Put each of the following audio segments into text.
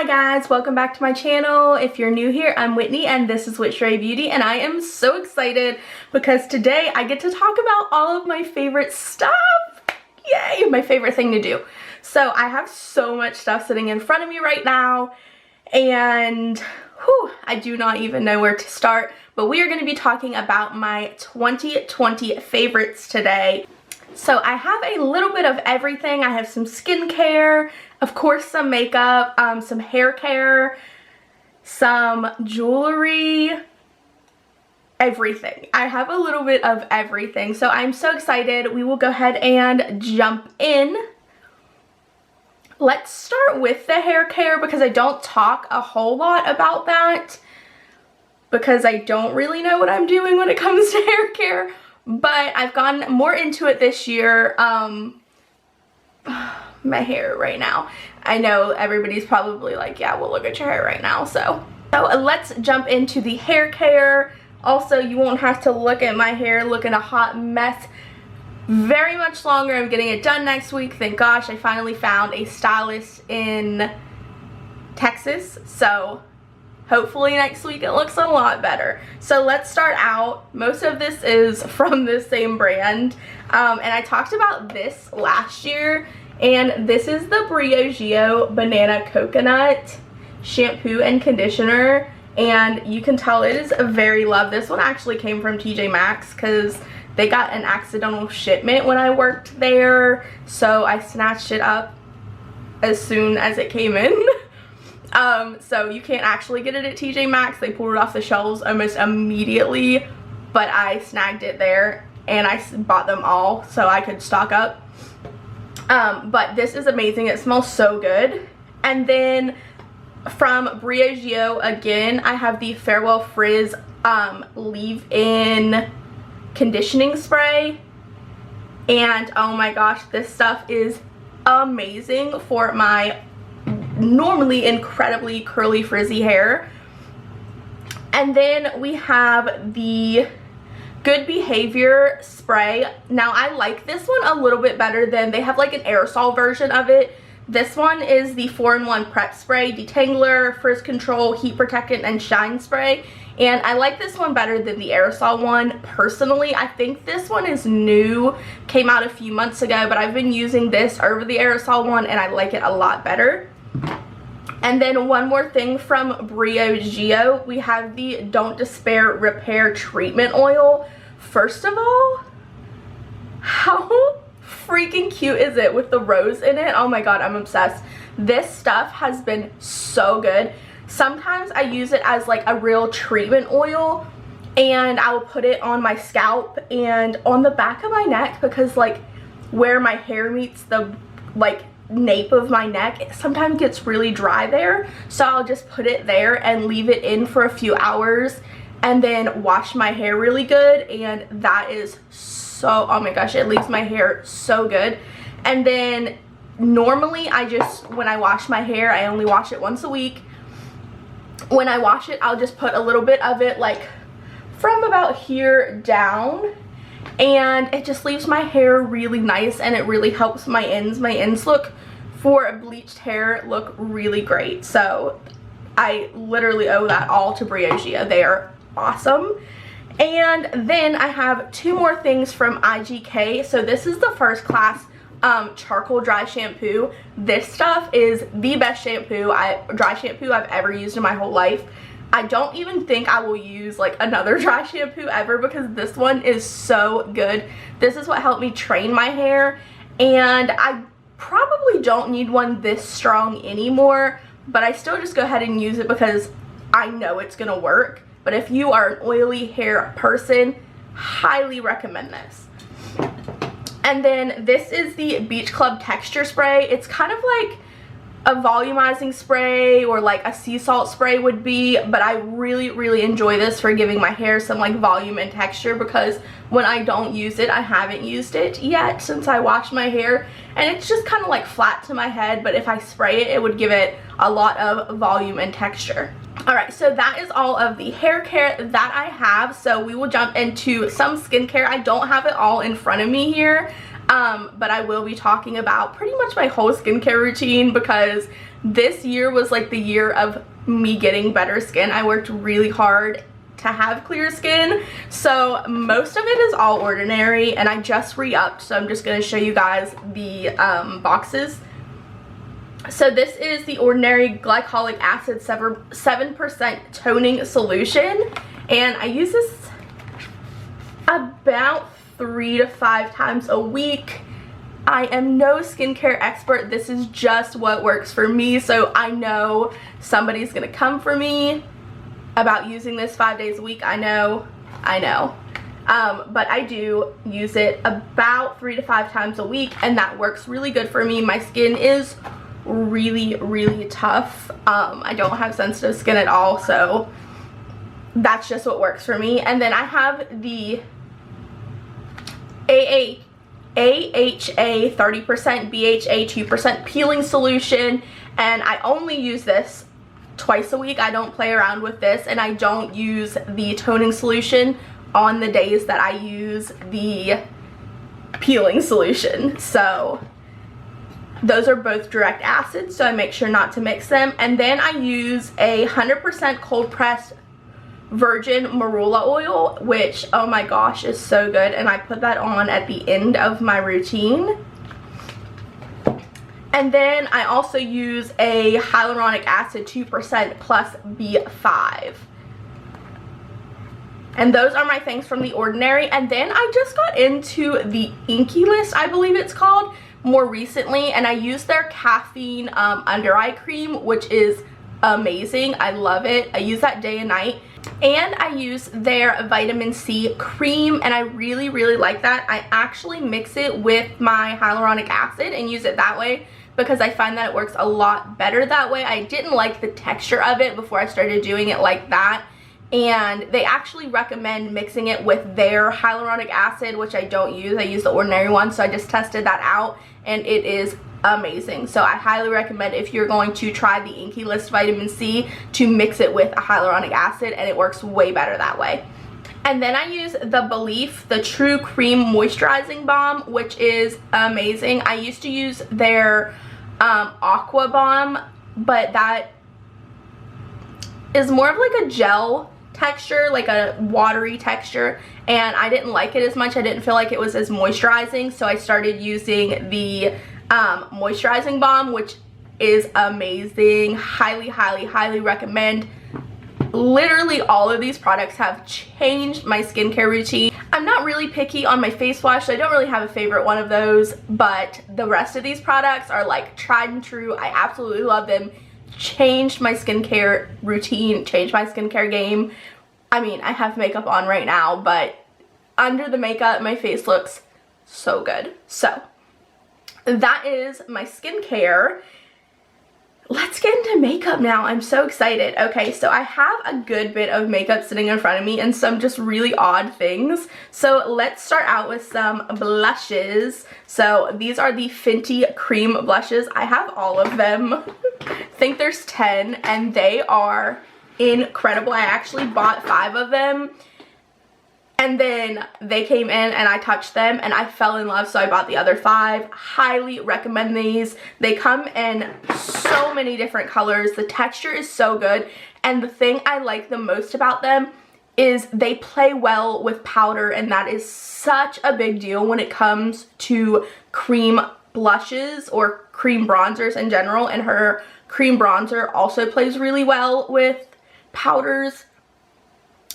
Hi guys, welcome back to my channel. If you're new here, I'm Whitney and this is Whitney Ray Beauty, and I am so excited because today I get to talk about all of my favorite stuff. Yay, my favorite thing to do. So I have so much stuff sitting in front of me right now and I do not even know where to start, but we are going to be talking about my 2020 favorites today. So I have a little bit of everything. I have some skincare, of course some makeup, some hair care, some jewelry, everything. I have a little bit of everything. So I'm so excited. We will go ahead and jump in. Let's start with the hair care because I don't talk a whole lot about that because I don't really know what I'm doing when it comes to hair care. But I've gotten more into it this year. My hair right now. I know everybody's probably like, yeah, well, look at your hair right now. So let's jump into the hair care. Also, you won't have to look at my hair looking a hot mess very much longer. I'm getting it done next week. Thank gosh, I finally found a stylist in Texas. So hopefully next week it looks a lot better. So let's start out. Most of this is from the same brand. And I talked about this last year. And this is the Briogeo Banana Coconut Shampoo and Conditioner. And you can tell it is very loved. This one actually came from TJ Maxx because they got an accidental shipment when I worked there. So I snatched it up as soon as it came in. So you can't actually get it at TJ Maxx. They pulled it off the shelves almost immediately, but I snagged it there and I bought them all so I could stock up. But this is amazing. It smells so good. And then from Briogeo again, I have the Farewell Frizz leave-in conditioning spray. And oh my gosh, this stuff is amazing for my normally incredibly curly frizzy hair. And then we have the Good Behavior spray. Now I like this one a little bit better than, they have like an aerosol version of it. This one is the 4-in-1 prep spray, detangler, frizz control, heat protectant, and shine spray. And I like this one better than the aerosol one personally. I think this one is new, came out a few months ago, but I've been using this over the aerosol one and I like it a lot better. And then one more thing from Briogeo, we have the Don't Despair Repair Treatment Oil. First of all, how freaking cute is it with the rose in it? Oh my god, I'm obsessed. This stuff has been so good. Sometimes I use it as like a real treatment oil and I will put it on my scalp and on the back of my neck because like where my hair meets the like nape of my neck, it sometimes gets really dry there, so I'll just put it there and leave it in for a few hours and then wash my hair really good, and that is so, oh my gosh, it leaves my hair so good. And then normally when I wash my hair, I only wash it once a week. When I wash it, I'll just put a little bit of it like from about here down, and it just leaves my hair really nice and it really helps my ends look, for bleached hair, look really great. So I literally owe that all to Briogeo. They are awesome. And then I have two more things from IGK. So this is the First Class charcoal dry shampoo. This stuff is the best dry shampoo I've ever used in my whole life. I don't even think I will use like another dry shampoo ever because this one is so good. This is what helped me train my hair, and I probably don't need one this strong anymore, but I still just go ahead and use it because I know it's gonna work. But if you are an oily hair person, highly recommend this. And then this is the Beach Club Texture Spray. It's kind of like a volumizing spray or like a sea salt spray would be, but I really enjoy this for giving my hair some like volume and texture because when I don't use it, I haven't used it yet since I washed my hair, and it's just kind of like flat to my head, but if I spray it, it would give it a lot of volume and texture. Alright, so that is all of the hair care that I have, so we will jump into some skincare. I don't have it all in front of me here. but I will be talking about pretty much my whole skincare routine because this year was like the year of me getting better skin. I worked really hard to have clear skin, so most of it is all Ordinary, and I just re-upped, so I'm just going to show you guys the boxes. So this is the Ordinary Glycolic Acid 7% Toning Solution, and I use this about 3 to 5 times a week. I am no skincare expert. This is just what works for me, so I know somebody's gonna come for me about using this 5 days a week. I know. But I do use it about 3 to 5 times a week, and that works really good for me. My skin is really tough. I don't have sensitive skin at all, so that's just what works for me. And then I have the AHA 30%, BHA 2% peeling solution, and I only use this twice a week. I don't play around with this, and I don't use the toning solution on the days that I use the peeling solution. So those are both direct acids, so I make sure not to mix them. And then I use a 100% cold pressed virgin marula oil, which, oh my gosh, is so good, and I put that on at the end of my routine. And then I also use a hyaluronic acid 2% plus B5. And those are my things from the Ordinary. And then I just got into the Inky List, I believe it's called, more recently, and I use their caffeine under eye cream, which is amazing. I love it. I use that day and night. And I use their vitamin C cream, and I really like that. I actually mix it with my hyaluronic acid and use it that way because I find that it works a lot better that way. I didn't like the texture of it before I started doing it like that, and they actually recommend mixing it with their hyaluronic acid, which I don't use. I use the Ordinary one, so I just tested that out, and it is amazing. So I highly recommend, if you're going to try the Inky List vitamin C, to mix it with a hyaluronic acid, and it works way better that way. And then I use the Belief, the True Cream Moisturizing Balm, which is amazing. I used to use their Aqua Balm, but that is more of like a gel texture, like a watery texture, and I didn't like it as much. I didn't feel like it was as moisturizing, so I started using the moisturizing balm, which is amazing. Highly recommend. Literally all of these products have changed my skincare routine. I'm not really picky on my face wash, so I don't really have a favorite one of those, but the rest of these products are like tried and true. I absolutely love them. Changed my skincare routine, changed my skincare game. I mean, I have makeup on right now, but under the makeup, my face looks so good. So that is my skincare. Let's get into makeup now. I'm so excited. Okay, so I have a good bit of makeup sitting in front of me and some just really odd things. So let's start out with some blushes. So these are the Fenty cream blushes. I have all of them. I think there's 10, and they are incredible. I actually bought 5 of them, and then they came in and I touched them and I fell in love, so I bought the other 5. Highly recommend these. They come in so many different colors. The texture is so good, and the thing I like the most about them is they play well with powder, and that is such a big deal when it comes to cream blushes or cream bronzers in general, and her cream bronzer also plays really well with powders.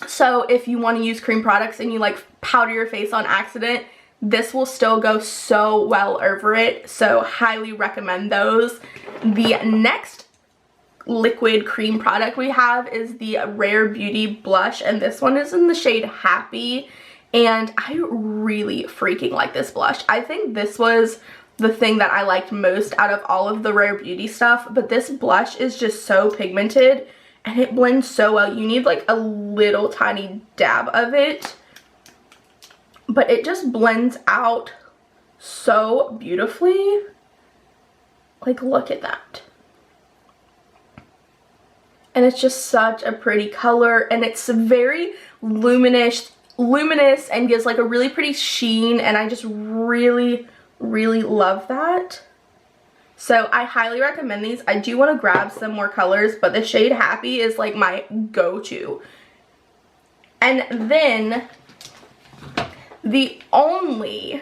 So if you want to use cream products and you like powder your face on accident, this will still go so well over it. So highly recommend those. The next liquid cream product we have is the Rare Beauty blush, and this one is in the shade Happy, and I really freaking like this blush. I think this was the thing that I liked most out of all of the Rare Beauty stuff, but this blush is just so pigmented and it blends so well. You need like a little tiny dab of it, but it just blends out so beautifully. Like, look at that. And it's just such a pretty color, and it's very luminous and gives like a really pretty sheen, and I just really really love that. So I highly recommend these. I do want to grab some more colors, but the shade Happy is like my go-to. And then the only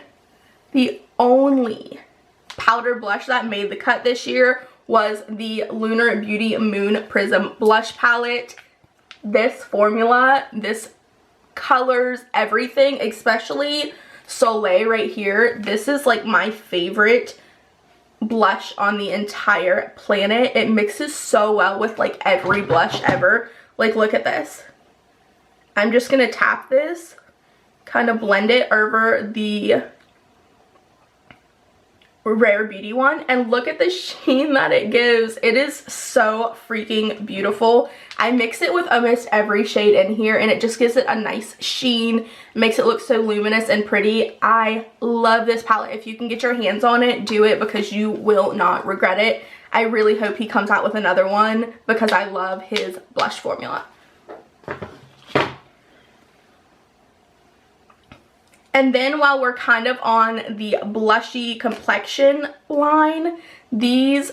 powder blush that made the cut this year was the Lunar Beauty Moon Prism Blush Palette. This formula, this colors everything, especially Soleil right here. This is like my favorite blush on the entire planet. It mixes so well with like every blush ever. Like, look at this. I'm just gonna tap this, kind of blend it over the Rare Beauty one, and look at the sheen that it gives. It is so freaking beautiful. I mix it with almost every shade in here and it just gives it a nice sheen, makes it look so luminous and pretty. I love this palette. If you can get your hands on it, do it, because you will not regret it. I really hope he comes out with another one because I love his blush formula. And then while we're kind of on the blushy complexion line, these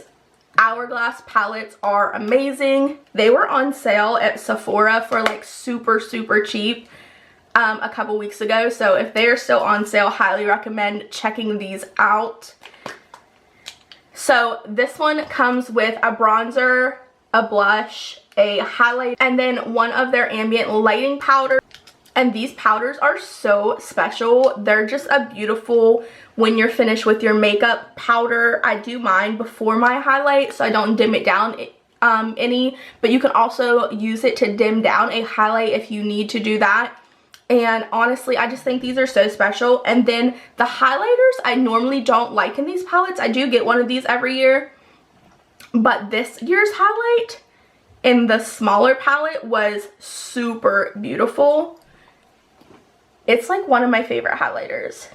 Hourglass palettes are amazing. They were on sale at Sephora for like super cheap a couple weeks ago. So if they are still on sale, highly recommend checking these out. So this one comes with a bronzer, a blush, a highlight, and then one of their ambient lighting powders. And these powders are so special. They're just a beautiful, when you're finished with your makeup, powder. I do mine before my highlight so I don't dim it down any, but you can also use it to dim down a highlight if you need to do that. And honestly, I just think these are so special. And then the highlighters I normally don't like in these palettes. I do get one of these every year, but this year's highlight in the smaller palette was super beautiful. It's like one of my favorite highlighters.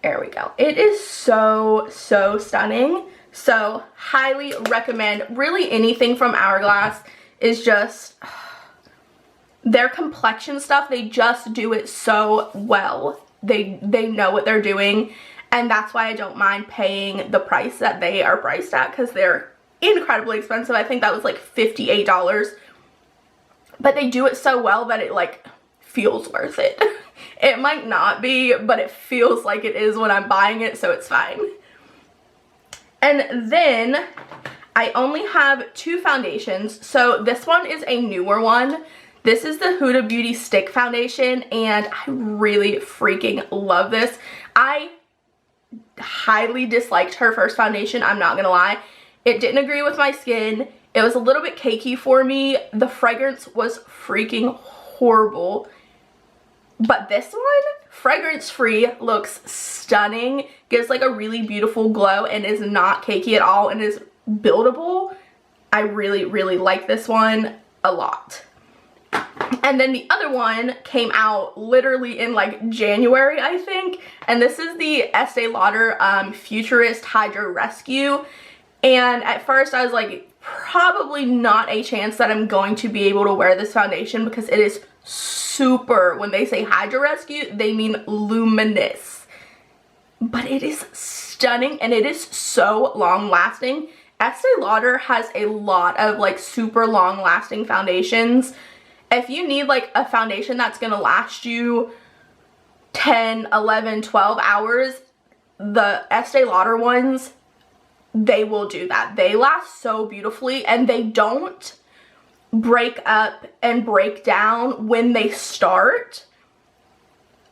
There we go. It is so stunning. So highly recommend. Really anything from Hourglass is just, their complexion stuff, they just do it so well. They know what they're doing, and that's why I don't mind paying the price that they are priced at, because they're incredibly expensive. I think that was like $58, but they do it so well that it like feels worth it. It might not be, but it feels like it is when I'm buying it, so it's fine. And then I only have two foundations. So this one is a newer one. This is the Huda Beauty Stick Foundation, and I really freaking love this. I highly disliked her first foundation, I'm not gonna lie. It didn't agree with my skin. It was a little bit cakey for me. The fragrance was freaking horrible. But this one, fragrance free, looks stunning, gives like a really beautiful glow, and is not cakey at all, and is buildable. I really like this one a lot. And then the other one came out literally in like January, I think, and this is the Estee Lauder Futurist Hydro Rescue. And at first I was like, probably not a chance that I'm going to be able to wear this foundation, because it is super, when they say Hydro Rescue, they mean luminous. But it is stunning, and it is so long lasting. Estee Lauder has a lot of like super long lasting foundations. If you need like a foundation that's gonna last you 10, 11, 12 hours, the Estee Lauder ones, they will do that. They last so beautifully, and they don't break up and break down when they start.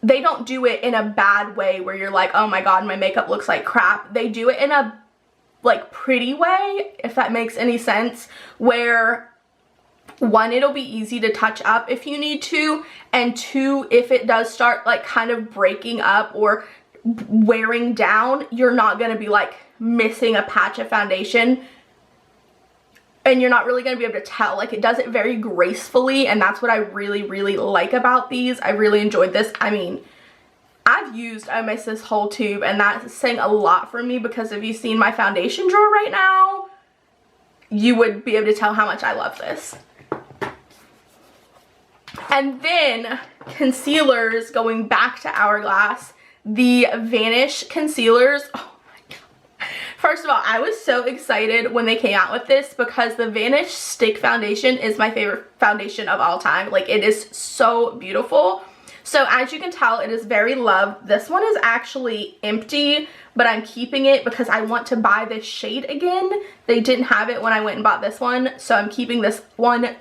They don't do it in a bad way where you're like, oh my god, my makeup looks like crap. They do it in a like pretty way, if that makes any sense, where one, it'll be easy to touch up if you need to, and two, if it does start like kind of breaking up or wearing down, you're not gonna be like missing a patch of foundation, and you're not really going to be able to tell. Like, it does it very gracefully, and that's what I really like about these. I really enjoyed this. I mean, I've used almost this whole tube, and that's saying a lot for me, because if you've seen my foundation drawer right now, you would be able to tell how much I love this. And then concealers, going back to Hourglass, the Vanish concealers. Oh my god. First of all, I was so excited when they came out with this because the Vanish Stick Foundation is my favorite foundation of all time. Like, it is so beautiful. So as you can tell, it is very loved. This one is actually empty, but I'm keeping it because I want to buy this shade again. They didn't have it when I went and bought this one, so I'm keeping this one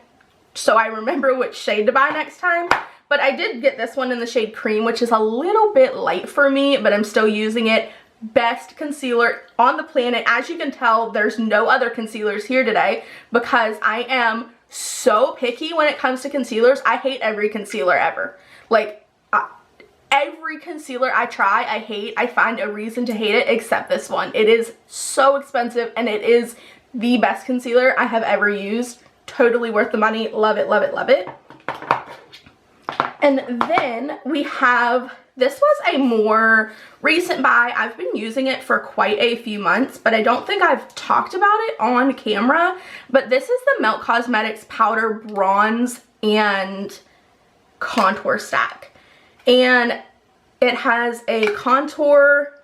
so I remember which shade to buy next time. But I did get this one in the shade Cream, which is a little bit light for me, but I'm still using it. Best concealer on the planet. As you can tell, there's no other concealers here today because I am so picky when it comes to concealers. I hate every concealer ever. Like, every concealer I try, I hate. I find a reason to hate it except this one. It is so expensive and it is the best concealer I have ever used. Totally worth the money. Love it, love it, love it. And then we have, this was a more recent buy. I've been using it for quite a few months, but I don't think I've talked about it on camera. But this is the Melt Cosmetics Powder Bronze and Contour Stack. And it has a contour,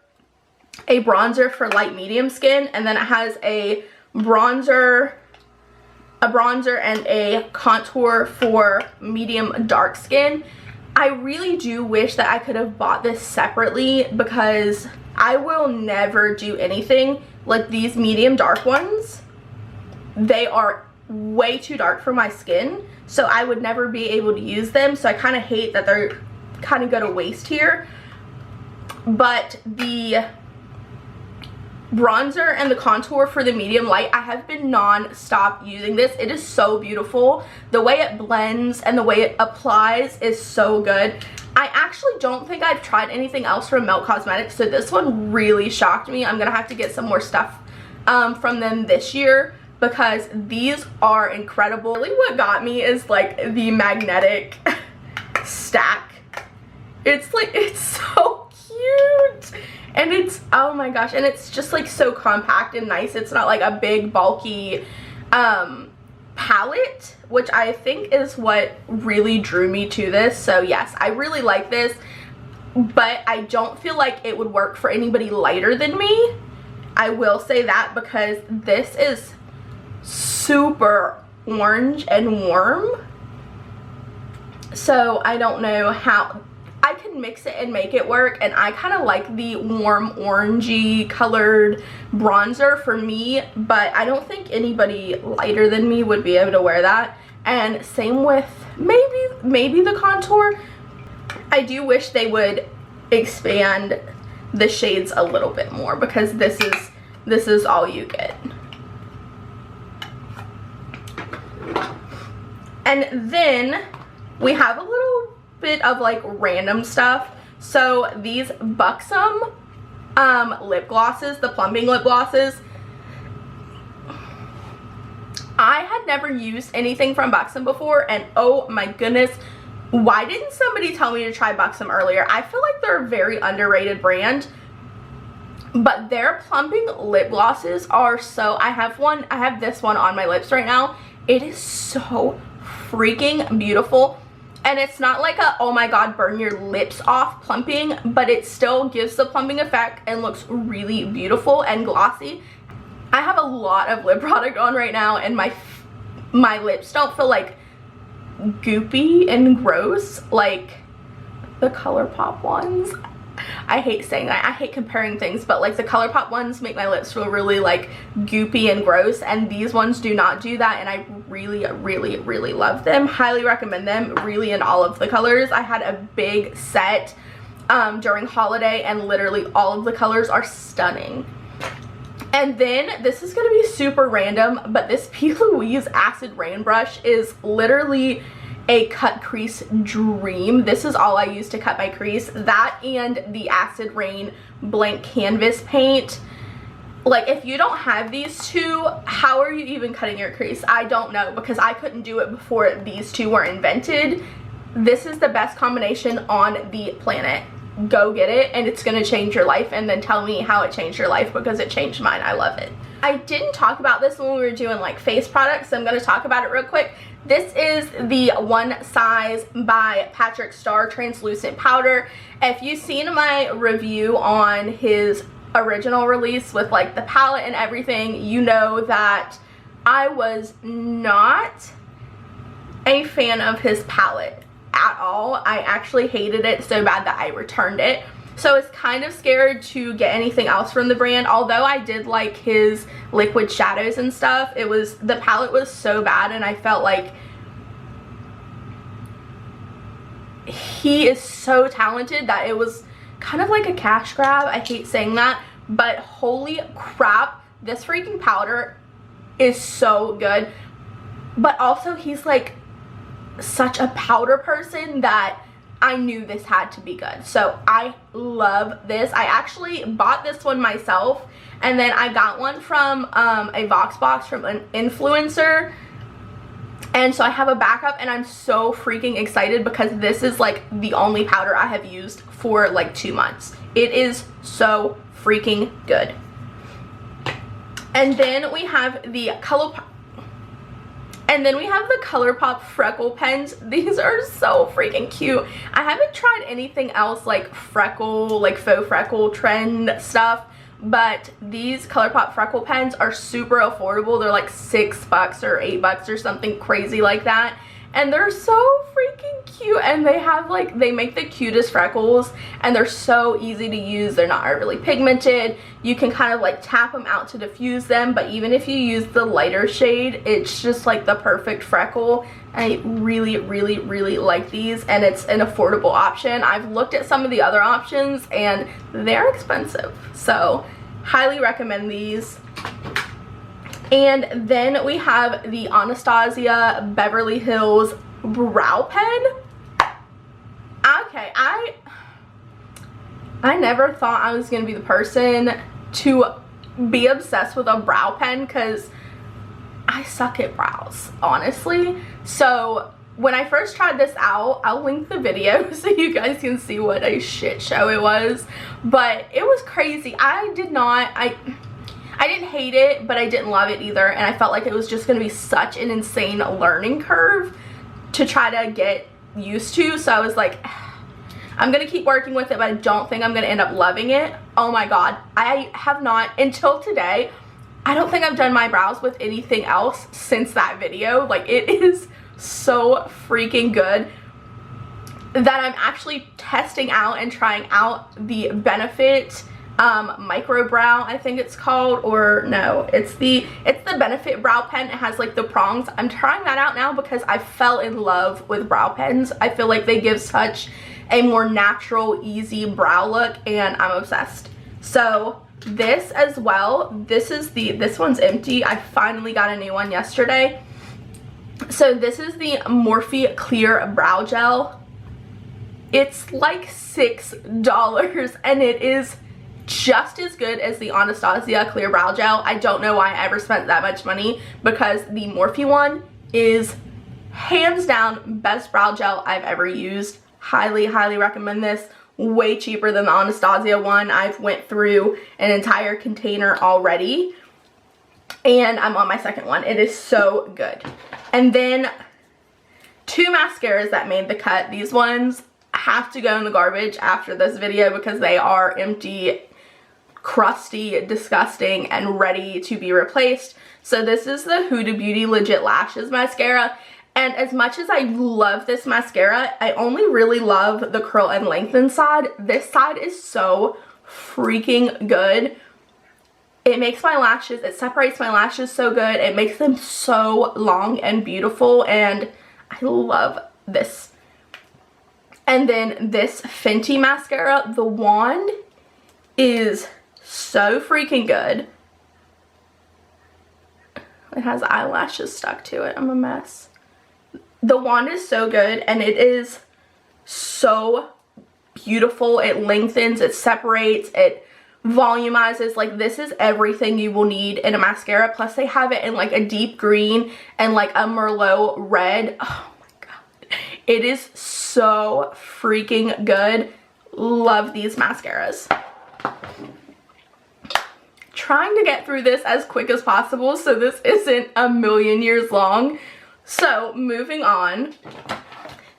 a bronzer for light medium skin, and then it has a bronzer and a contour for medium dark skin. I really do wish that I could have bought this separately because I will never do anything like these medium dark ones. They are way too dark for my skin, so I would never be able to use them. So I kind of hate that they're kind of go to waste here. But the bronzer and the contour for the medium light, I have been non-stop using this. It is so beautiful. The way it blends and the way it applies is so good. I actually don't think I've tried anything else from Melt Cosmetics, so this one really shocked me. I'm gonna have to get some more stuff from them this year because these are incredible. Really what got me is like the magnetic stack. It's like, it's so cute. And it's, oh my gosh, and it's just like so compact and nice. It's not like a big bulky palette, which I think is what really drew me to this. So yes, I really like this, but I don't feel like it would work for anybody lighter than me. I will say that because this is super orange and warm. So I don't know how I can mix it and make it work, and I kind of like the warm orangey colored bronzer for me, but I don't think anybody lighter than me would be able to wear that. And same with maybe the contour. I do wish they would expand the shades a little bit more because this is all you get. And then we have a little bit of like random stuff. So these Buxom lip glosses, the plumping lip glosses, I had never used anything from Buxom before, and oh my goodness, why didn't somebody tell me to try Buxom earlier? I feel like they're a very underrated brand, but their plumping lip glosses are so, I have this one on my lips right now. It is so freaking beautiful. And it's not like a, oh my god, burn your lips off plumping, but it still gives the plumping effect and looks really beautiful and glossy. I have a lot of lip product on right now, and my lips don't feel like goopy and gross like the ColourPop ones. I hate saying that. I hate comparing things, but like the ColourPop ones make my lips feel really like goopy and gross, and these ones do not do that, and I really, really, really love them. Highly recommend them, really, in all of the colors. I had a big set during holiday, and literally all of the colors are stunning. And then this is gonna be super random, but this P. Louise Acid Rain brush is literally a cut crease dream. This is all I use to cut my crease. That and the Acid Rain blank canvas paint. Like, if you don't have these two, how are you even cutting your crease? I don't know, because I couldn't do it before these two were invented. This is the best combination on the planet. go get it and it's gonna change your life, and then tell me how it changed your life, because it changed mine. I love it. I didn't talk about this when we were doing like face products, so I'm gonna talk about it real quick. This is the One Size by Patrick Starr translucent powder. If you've seen my review on his original release with like the palette and everything, you know that I was not a fan of his palette at all. I actually hated it so bad that I returned it. So I was kind of scared to get anything else from the brand. Although I did like his liquid shadows and stuff, the palette was so bad, and I felt like he is so talented that it was kind of like a cash grab. I hate saying that, but holy crap, this freaking powder is so good. But also he's like such a powder person that I knew this had to be good. So I love this. I actually bought this one myself, and then I got one from a Vox box from an influencer, and so I have a backup, and I'm so freaking excited because this is like the only powder I have used for like 2 months. It is so freaking good. And then we have the ColourPop freckle pens. These are so freaking cute. I haven't tried anything else like faux freckle trend stuff, but these ColourPop freckle pens are super affordable. They're like $6 or $8 or something crazy like that. And they're so freaking cute, and they make the cutest freckles, and they're so easy to use. They're not really pigmented. You can kind of like tap them out to diffuse them, but even if you use the lighter shade, it's just like the perfect freckle. I really, really, really like these, and it's an affordable option. I've looked at some of the other options and they're expensive, so highly recommend these. And then we have the Anastasia Beverly Hills brow pen. Okay, I never thought I was going to be the person to be obsessed with a brow pen, because I suck at brows, honestly. So when I first tried this out, I'll link the video so you guys can see what a shit show it was. But it was crazy. I didn't hate it, but I didn't love it either, and I felt like it was just going to be such an insane learning curve to try to get used to. So I was like, I'm going to keep working with it, but I don't think I'm going to end up loving it. Oh my god, I have not, until today, I don't think I've done my brows with anything else since that video. Like, it is so freaking good that I'm actually testing out and trying out the Benefit micro brow, I think it's called, or no, it's the Benefit brow pen. It has like the prongs. I'm trying that out now because I fell in love with brow pens. I feel like they give such a more natural, easy brow look, and I'm obsessed. So this as well, this one's empty. I finally got a new one yesterday. So this is the Morphe Clear Brow Gel. It's like $6, and it is just as good as the Anastasia Clear Brow Gel. I don't know why I ever spent that much money, because the Morphe one is hands down best brow gel I've ever used. Highly, highly recommend this. Way cheaper than the Anastasia one. I've went through an entire container already, and I'm on my second one. It is so good. And then 2 mascaras that made the cut. These ones have to go in the garbage after this video because they are empty, crusty, disgusting, and ready to be replaced. So this is the Huda Beauty Legit Lashes mascara, and as much as I love this mascara, I only really love the curl and lengthen side. This side is so freaking good. It makes my lashes, it separates my lashes so good. It makes them so long and beautiful, and I love this. And then this Fenty mascara, the wand is so freaking good. It has eyelashes stuck to it. I'm a mess. The wand is so good, and it is so beautiful. It lengthens, it separates, it volumizes. Like, this is everything you will need in a mascara. Plus they have it in like a deep green and like a Merlot red. Oh my god, it is so freaking good. love these mascaras. Trying to get through this as quick as possible so this isn't a million years long. So moving on,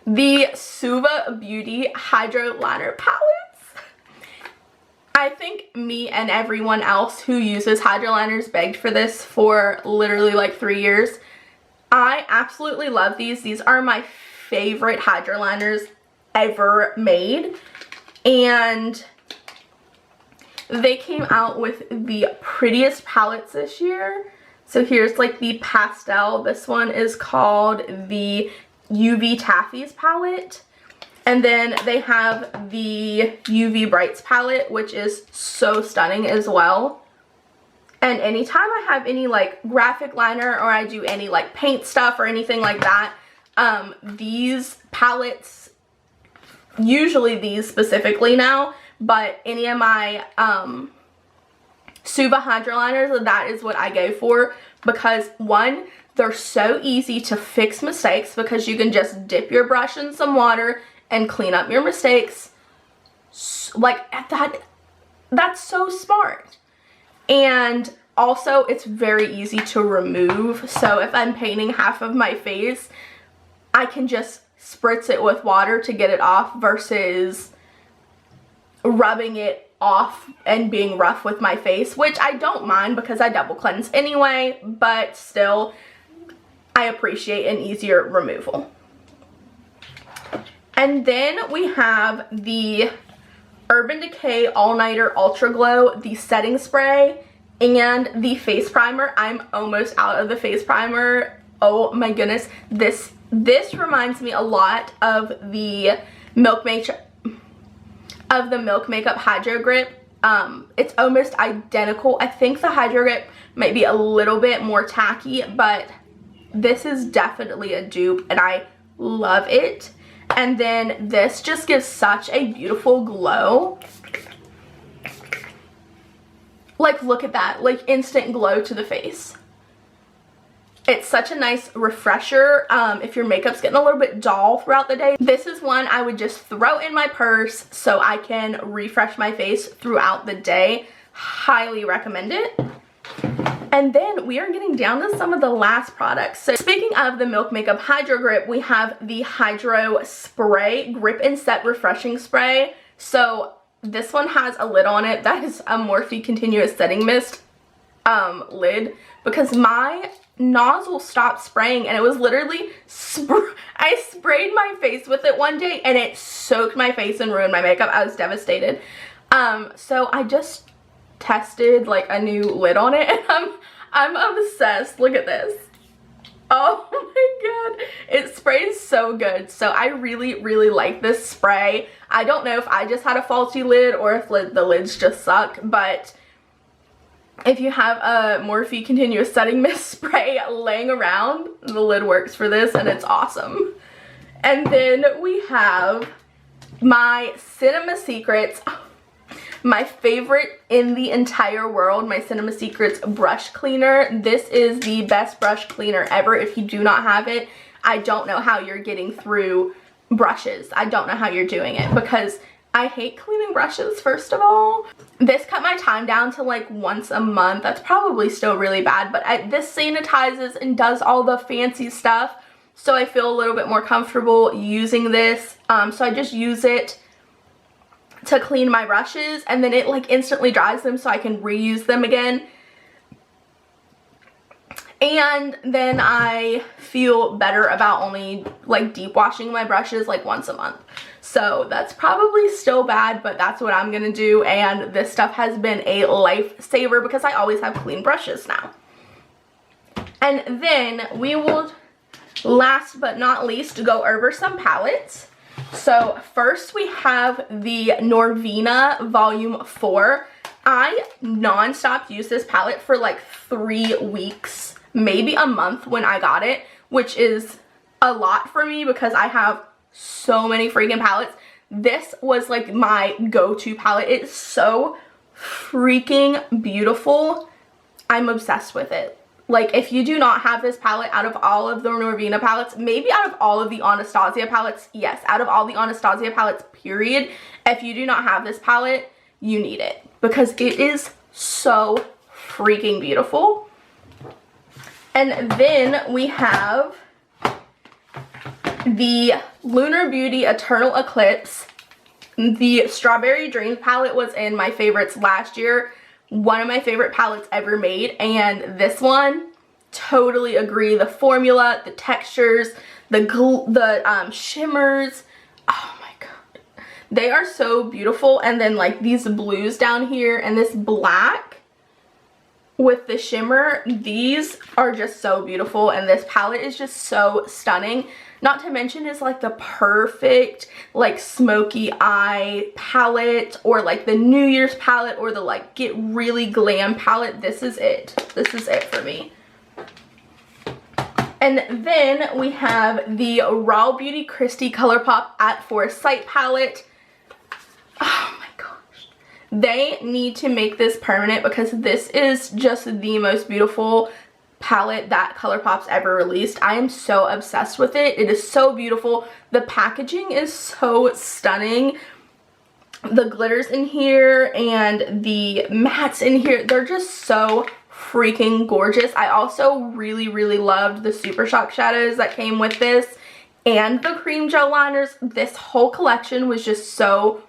the Suva Beauty Hydro Liner Palettes. I think me and everyone else who uses hydro liners begged for this for literally like 3 years. I absolutely love these. These are my favorite hydro liners ever made, and they came out with the prettiest palettes this year. So here's like the pastel. This one is called the UV Taffies palette. And then they have the UV Brights palette, which is so stunning as well. And anytime I have any like graphic liner or I do any like paint stuff or anything like that, these palettes, usually these specifically now, but any of my Suva hydro liners, that is what I go for, because one, they're so easy to fix mistakes because you can just dip your brush in some water and clean up your mistakes. Like that's so smart. And also it's very easy to remove. So if I'm painting half of my face, I can just spritz it with water to get it off versus rubbing it off and being rough with my face, which I don't mind because I double cleanse anyway, but still I appreciate an easier removal. And then we have the Urban Decay All Nighter Ultra Glow, the setting spray, and the face primer. I'm almost out of the face primer. Oh my goodness, this reminds me a lot of the Milk Makeup Hydro Grip. It's almost identical. I think the Hydro Grip might be a little bit more tacky, but this is definitely a dupe and I love it. And then this just gives such a beautiful glow. Like, look at that, like instant glow to the face. It's such a nice refresher if your makeup's getting a little bit dull throughout the day. This is one I would just throw in my purse so I can refresh my face throughout the day. Highly recommend it. And then we are getting down to some of the last products. So speaking of the Milk Makeup Hydro Grip, we have the Hydro Spray Grip and Set Refreshing Spray. So this one has a lid on it. That is a Morphe Continuous Setting Mist lid, because my nozzle stopped spraying and it was literally I sprayed my face with it one day and it soaked my face and ruined my makeup. I was devastated. So I just tested like a new lid on it and I'm obsessed. Look at this. Oh my god, it sprays so good. So I really like this spray. I don't know if I just had a faulty lid or if the lids just suck, but if you have a Morphe Continuous Setting Mist spray laying around, the lid works for this and it's awesome. And then we have my Cinema Secrets, my favorite in the entire world, my Cinema Secrets brush cleaner. This is the best brush cleaner ever. If you do not have it, I don't know how you're getting through brushes. I don't know how you're doing it, because I hate cleaning brushes, first of all. This cut my time down to like once a month. That's probably still really bad, but this sanitizes and does all the fancy stuff, so I feel a little bit more comfortable using this. So I just use it to clean my brushes, and then it like instantly dries them so I can reuse them again. And then I feel better about only like deep washing my brushes like once a month. So that's probably still bad, but that's what I'm gonna do. And this stuff has been a lifesaver because I always have clean brushes now. And then we will, last but not least, go over some palettes. So first we have the Norvina Volume 4. I non-stop used this palette for like 3 weeks, maybe a month when I got it, which is a lot for me because I have so many freaking palettes. This was like my go-to palette. It's so freaking beautiful. I'm obsessed with it. Like, if you do not have this palette out of all of the Norvina palettes, maybe out of all of the Anastasia palettes, yes, out of all the Anastasia palettes, period, if you do not have this palette, you need it because it is so freaking beautiful. And then we have the Lunar Beauty Eternal Eclipse. The Strawberry Dreams palette was in my favorites last year. One of my favorite palettes ever made, and this one, totally agree. The formula, the textures, the shimmers, oh my god, they are so beautiful. And then like these blues down here and this black with the shimmer, these are just so beautiful, and this palette is just so stunning. Not to mention is like the perfect like smoky eye palette, or like the New Year's palette, or the like get really glam palette. This is it. This is it for me. And then we have the Raw Beauty Christie ColourPop at Foresight palette. Oh my gosh. They need to make this permanent because this is just the most beautiful palette that ColourPop's ever released. I am so obsessed with it. It is so beautiful. The packaging is so stunning. The glitters in here and the mattes in here, they're just so freaking gorgeous. I also really loved the Super Shock shadows that came with this and the cream gel liners. This whole collection was just so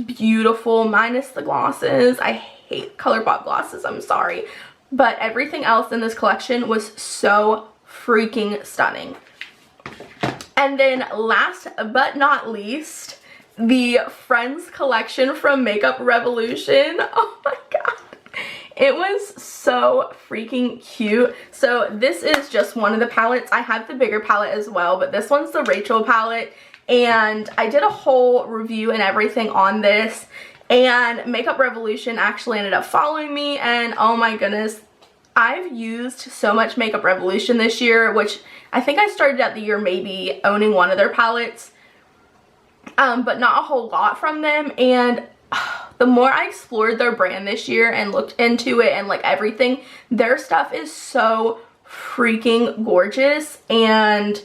beautiful, minus the glosses. I hate ColourPop glosses, I'm sorry. But everything else in this collection was so freaking stunning. And then last but not least, the Friends collection from Makeup Revolution. Oh my god. It was so freaking cute. So this is just one of the palettes. I have the bigger palette as well, but this one's the Rachel palette. And I did a whole review and everything on this. And Makeup Revolution actually ended up following me, and oh my goodness, I've used so much Makeup Revolution this year, which I think I started out the year maybe owning one of their palettes, but not a whole lot from them. And the more I explored their brand this year and looked into it and like everything, their stuff is so freaking gorgeous and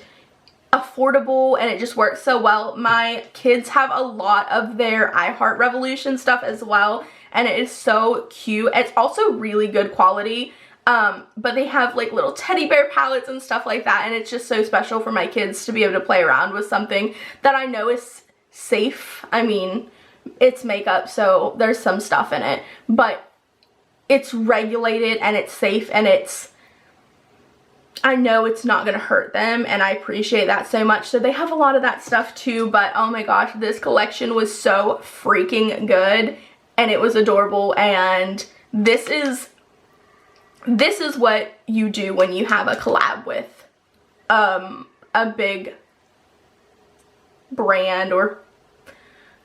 affordable, and it just works so well. My kids have a lot of their I Heart Revolution stuff as well, and it is so cute. It's also really good quality, but they have like little teddy bear palettes and stuff like that, and it's just so special for my kids to be able to play around with something that I know is safe. I mean, it's makeup, so there's some stuff in it, but it's regulated and it's safe, and I know it's not going to hurt them, and I appreciate that so much. So they have a lot of that stuff too, but oh my gosh, this collection was so freaking good, and it was adorable. And this is what you do when you have a collab with a big brand, or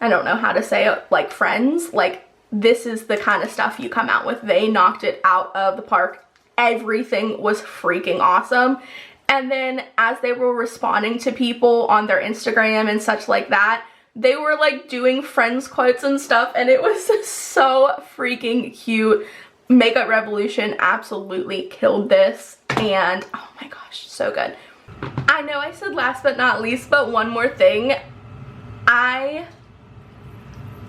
I don't know how to say it, like Friends. Like, this is the kind of stuff you come out with. They knocked it out of the park. Everything was freaking awesome. And then as they were responding to people on their Instagram and such like that, they were like doing Friends quotes and stuff, and it was so freaking cute. Makeup Revolution absolutely killed this, and oh my gosh, so good. I know I said last but not least, but one more thing. I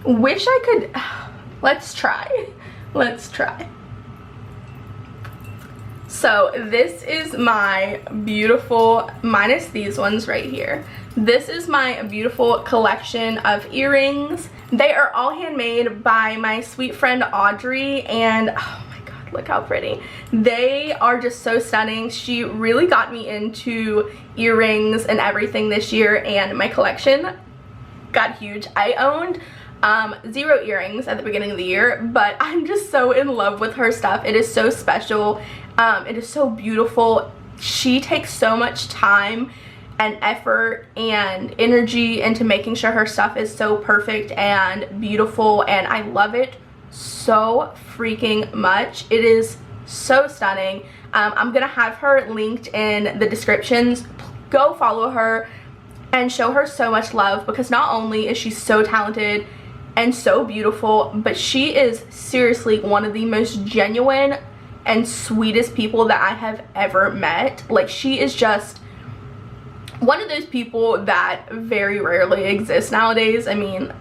wish I could, let's try. So this is my beautiful, minus these ones right here, this is my beautiful collection of earrings. They are all handmade by my sweet friend Audrey, and oh my god, look how pretty. They are just so stunning. She really got me into earrings and everything this year, and my collection got huge. I owned 0 earrings at the beginning of the year, but I'm just so in love with her stuff. It is so special. It is so beautiful. She takes so much time and effort and energy into making sure her stuff is so perfect and beautiful, and I love it so freaking much. It is so stunning. I'm gonna have her linked in the descriptions. Go follow her and show her so much love, because not only is she so talented and so beautiful, but she is seriously one of the most genuine and sweetest people that I have ever met. Like, she is just one of those people that very rarely exists nowadays. I mean,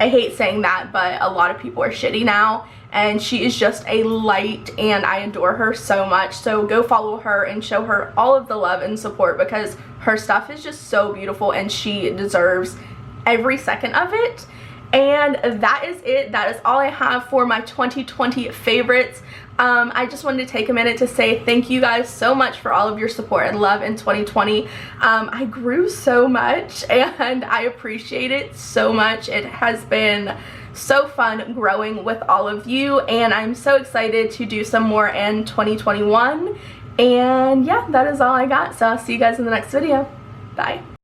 I hate saying that, but a lot of people are shitty now, and she is just a light, and I adore her so much. So go follow her and show her all of the love and support, because her stuff is just so beautiful and she deserves every second of it. And that is it. That is all I have for my 2020 favorites. I just wanted to take a minute to say thank you guys so much for all of your support and love in 2020. I grew so much and I appreciate it so much. It has been so fun growing with all of you, and I'm so excited to do some more in 2021. And yeah, that is all I got. So I'll see you guys in the next video. Bye.